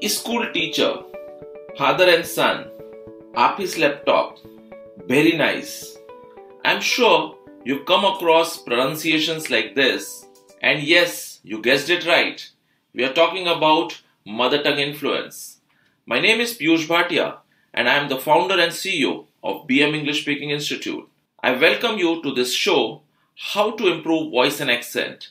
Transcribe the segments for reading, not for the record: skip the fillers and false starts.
School teacher, father and son, Aap's laptop. Very nice. I'm sure you've come across pronunciations like this. And yes, you guessed it right. We are talking about mother tongue influence. My name is Piyush Bhatia and I am the founder and CEO of BM English Speaking Institute. I welcome you to this show, How to Improve Voice and Accent.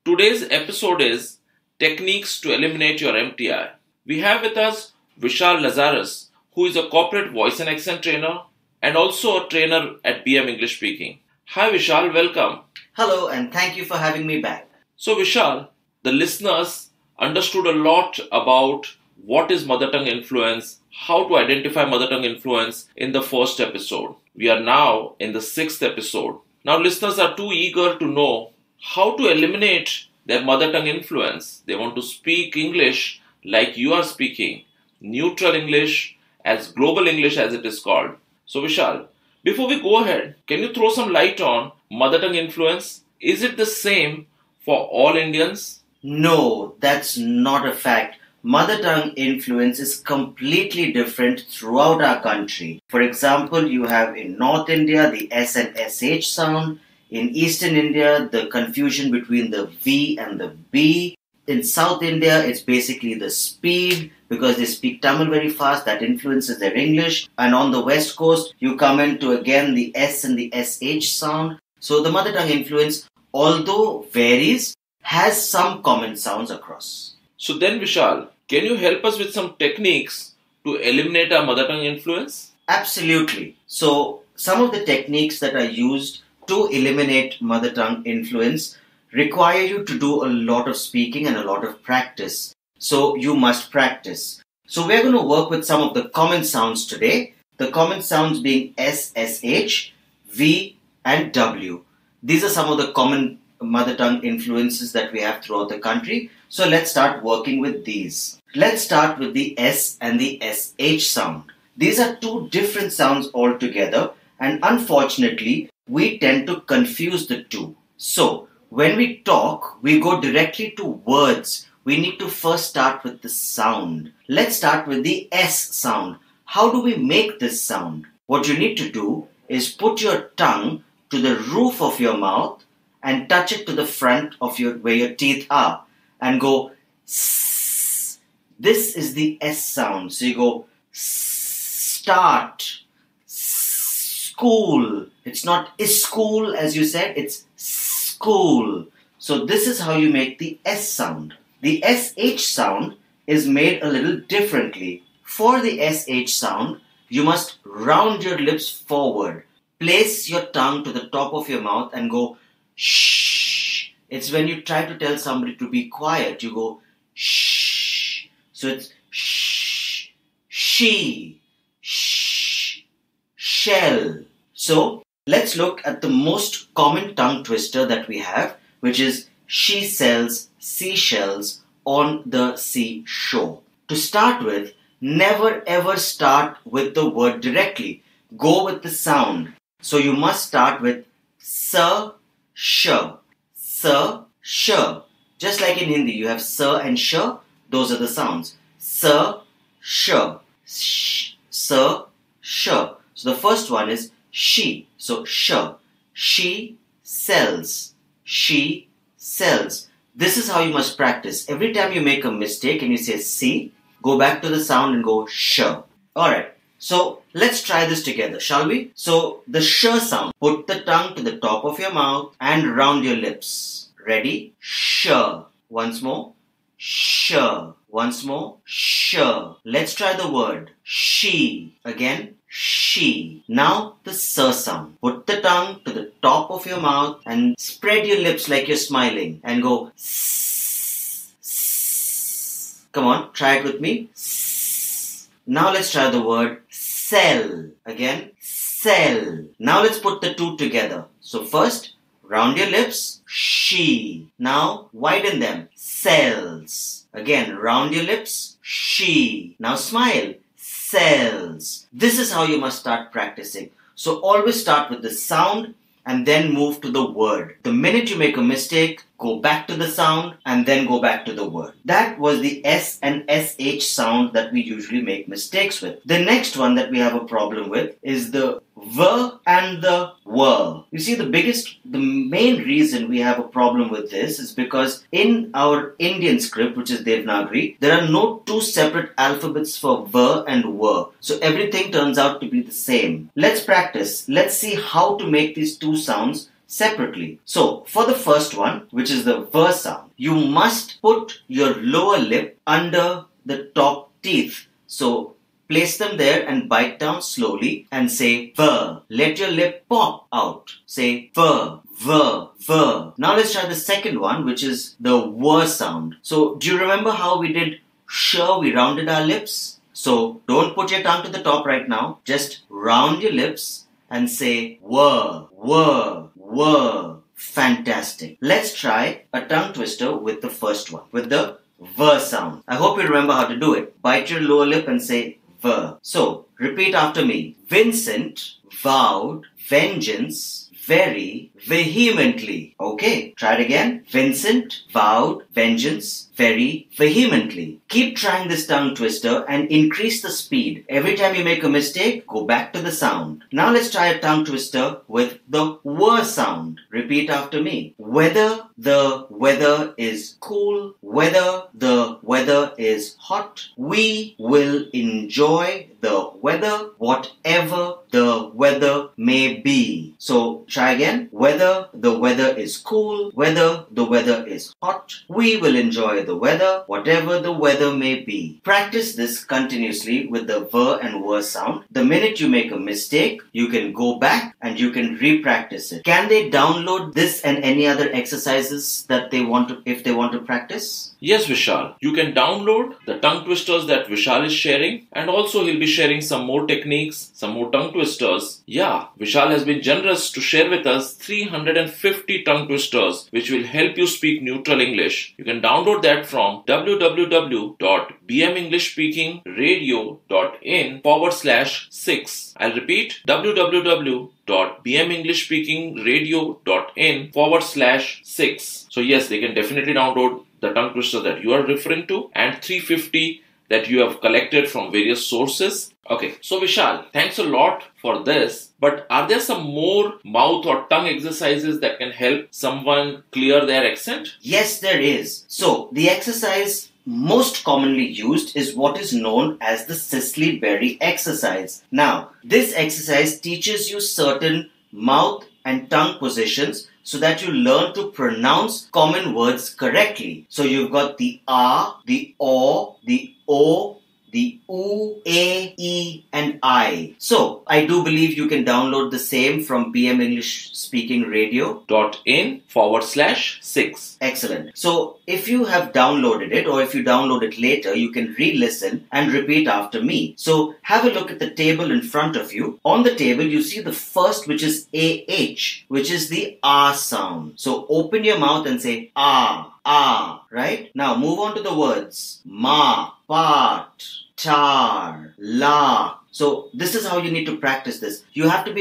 Today's episode is Techniques to Eliminate Your MTI. We have with us Vishal Lazarus, who is a corporate voice and accent trainer and also a trainer at BM English Speaking. Hi Vishal, welcome. Hello and thank you for having me back. So Vishal, the listeners understood a lot about what is mother tongue influence, how to identify mother tongue influence in the first episode. We are now in the sixth episode. Now listeners are too eager to know how to eliminate their mother tongue influence. They want to speak English like you are speaking, neutral English, as global English as it is called. So Vishal, before we go ahead, can you throw some light on mother tongue influence? Is it the same for all Indians? No, that's not a fact. Mother tongue influence is completely different throughout our country. For example, you have in North India the S and SH sound. In Eastern India, the confusion between the V and the B. In South India, it's basically the speed because they speak Tamil very fast. That influences their English. And on the West Coast, you come into again the S and the SH sound. So the mother tongue influence, although varies, has some common sounds across. So then Vishal, can you help us with some techniques to eliminate our mother tongue influence? Absolutely. So some of the techniques that are used to eliminate mother tongue influence require you to do a lot of speaking and a lot of practice. So you must practice. So we're going to work with some of the common sounds today. The common sounds being S, SH, V and W. These are some of the common mother tongue influences that we have throughout the country. So let's start working with these. Let's start with the S and the SH sound. These are two different sounds altogether, and unfortunately, we tend to confuse the two. So when we talk, we go directly to words. We need to first start with the sound. Let's start with the S sound. How do we make this sound? What you need to do is put your tongue to the roof of your mouth and touch it to the front of where your teeth are and go S. This is the S sound. So you go start, school. It's not school as you said, it's school. So this is how you make the S sound. The SH sound is made a little differently. For the SH sound, you must round your lips forward. Place your tongue to the top of your mouth and go shh. It's when you try to tell somebody to be quiet, you go shh. So it's shh, she, shh, shell. So let's look at the most common tongue twister that we have, which is she sells seashells on the seashore. To start with, never ever start with the word directly. Go with the sound. So you must start with sir, sh, sir, sh. Just like in Hindi, you have sir and sh. Those are the sounds. Sir, sh, sir, sh. So the first one is she. So sh. She sells. She sells. This is how you must practice. Every time you make a mistake and you say see, go back to the sound and go sh. Alright. So let's try this together, shall we? So the sh sound. Put the tongue to the top of your mouth and round your lips. Ready? Sh. Once more. Sh. Once more. Sh. Let's try the word. She. Again. She. Now the s sound. Put the tongue to the top of your mouth and spread your lips like you're smiling and go s. Come on, try it with me. S. Now let's try the word sell. Again, sell. Now let's put the two together. So first, round your lips. She. Now widen them. Sells. Again, round your lips. She. Now smile. Sells. This is how you must start practicing. So always start with the sound and then move to the word. The minute you make a mistake, go back to the sound and then go back to the word. That was the S and SH sound that we usually make mistakes with. The next one that we have a problem with is the V and the W. You see, the main reason we have a problem with this is because in our Indian script, which is Devanagari, there are no two separate alphabets for V and W. So everything turns out to be the same. Let's practice. Let's see how to make these two sounds separately. So for the first one, which is the V sound, you must put your lower lip under the top teeth. So place them there and bite down slowly and say V. Let your lip pop out. Say V, V, V. Now let's try the second one, which is the W sound. So do you remember how we did sh? We rounded our lips. So don't put your tongue to the top right now. Just round your lips and say W, W, W. Fantastic. Let's try a tongue twister with the first one, with the V sound. I hope you remember how to do it. Bite your lower lip and say V. So repeat after me. Vincent vowed vengeance very vehemently. Okay, try it again. Vincent vowed vengeance very vehemently. Keep trying this tongue twister and increase the speed. Every time you make a mistake, go back to the sound. Now let's try a tongue twister with the W sound. Repeat after me. Whether the weather is cool, whether the weather is hot, we will enjoy the weather, whatever the weather may be. So try again. Whether the weather is cool, whether the weather is hot, we will enjoy the weather, whatever the weather may be. Practice this continuously with the V and W sound. The minute you make a mistake, you can go back and you can re-practice it. Can they download this and any other exercises that they want to, if they want to practice? Yes, Vishal. You can download the tongue twisters that Vishal is sharing, and also he'll be sharing some more techniques, some more tongue twisters. Yeah, Vishal has been generous to share with us 350 tongue twisters which will help you speak neutral English. You can download that from www.bmenglishspeakingradio.in/6. I'll repeat, www.bmenglishspeakingradio.in/6. So yes, they can definitely download the tongue twister that you are referring to and 350 that you have collected from various sources. Okay, so Vishal, thanks a lot for this. But are there some more mouth or tongue exercises that can help someone clear their accent? Yes, there is. So the exercise most commonly used is what is known as the Cicely berry exercise. Now, this exercise teaches you certain mouth and tongue positions so that you learn to pronounce common words correctly. So you've got the A, the O, the O, the U, A, E, and I. So I do believe you can download the same from bmenglishspeakingradio.in/6. Excellent. So if you have downloaded it or if you download it later, you can re-listen and repeat after me. So have a look at the table in front of you. On the table, you see the first, which is AH, which is the A sound. So open your mouth and say Ah, Ah, right? Now move on to the words Ma, Part, Tar, La. So this is how you need to practice this. You have to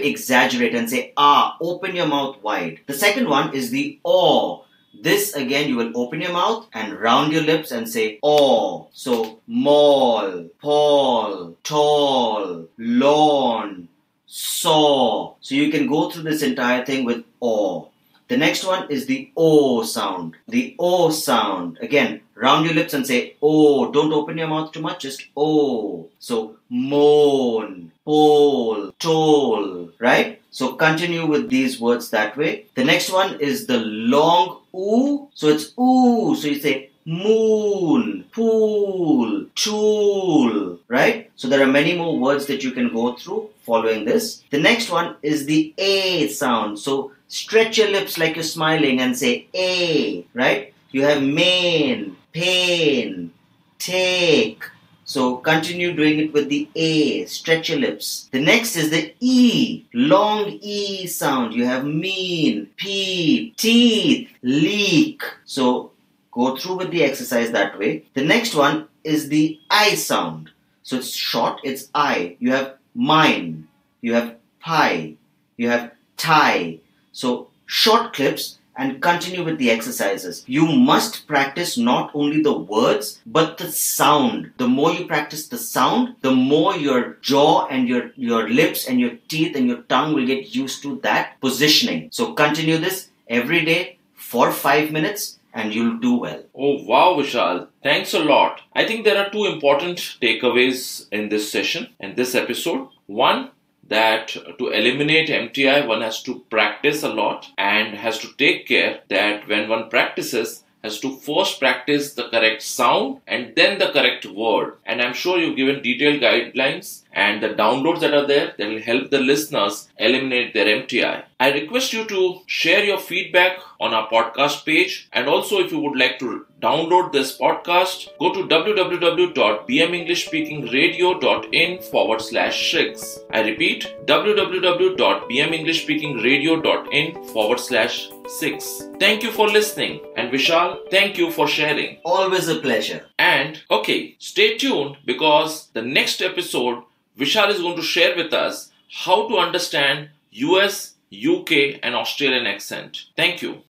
exaggerate and say Ah, open your mouth wide. The second one is the O. This again, you will open your mouth and round your lips and say O. So mall, Paul, tall, lawn, saw. So you can go through this entire thing with O. The next one is the O sound. The O sound. Again, round your lips and say O. Don't open your mouth too much, just O. So moan, pole, toll, right? So continue with these words that way. The next one is the long oo. So it's oo. So you say moon, pool, tool, right? So there are many more words that you can go through following this. The next one is the A sound. So stretch your lips like you're smiling and say A, right? You have main, pain, take. So continue doing it with the A. Stretch your lips. The next is the E. Long E sound. You have mean, peep, teeth, leak. So go through with the exercise that way. The next one is the I sound. So it's short, it's I. You have mine. You have pie. You have tie. So short clips and continue with the exercises. You must practice not only the words but the sound. The more you practice the sound, the more your jaw and your lips and your teeth and your tongue will get used to that positioning. So continue this every day for 5 minutes and you'll do well. Oh wow, Vishal. Thanks a lot. I think there are two important takeaways in this session and this episode. One, that to eliminate MTI, one has to practice a lot and has to take care that when one practices, has to first practice the correct sound and then the correct word. And I'm sure you've given detailed guidelines and the downloads that are there that will help the listeners eliminate their MTI. I request you to share your feedback on our podcast page, and also if you would like to download this podcast, go to www.bmenglishspeakingradio.in/6. I repeat, www.bmenglishspeakingradio.in/6. Thank you for listening, and Vishal, thank you for sharing. Always a pleasure. And okay, stay tuned because the next episode, Vishal is going to share with us how to understand US, UK and Australian accent. Thank you.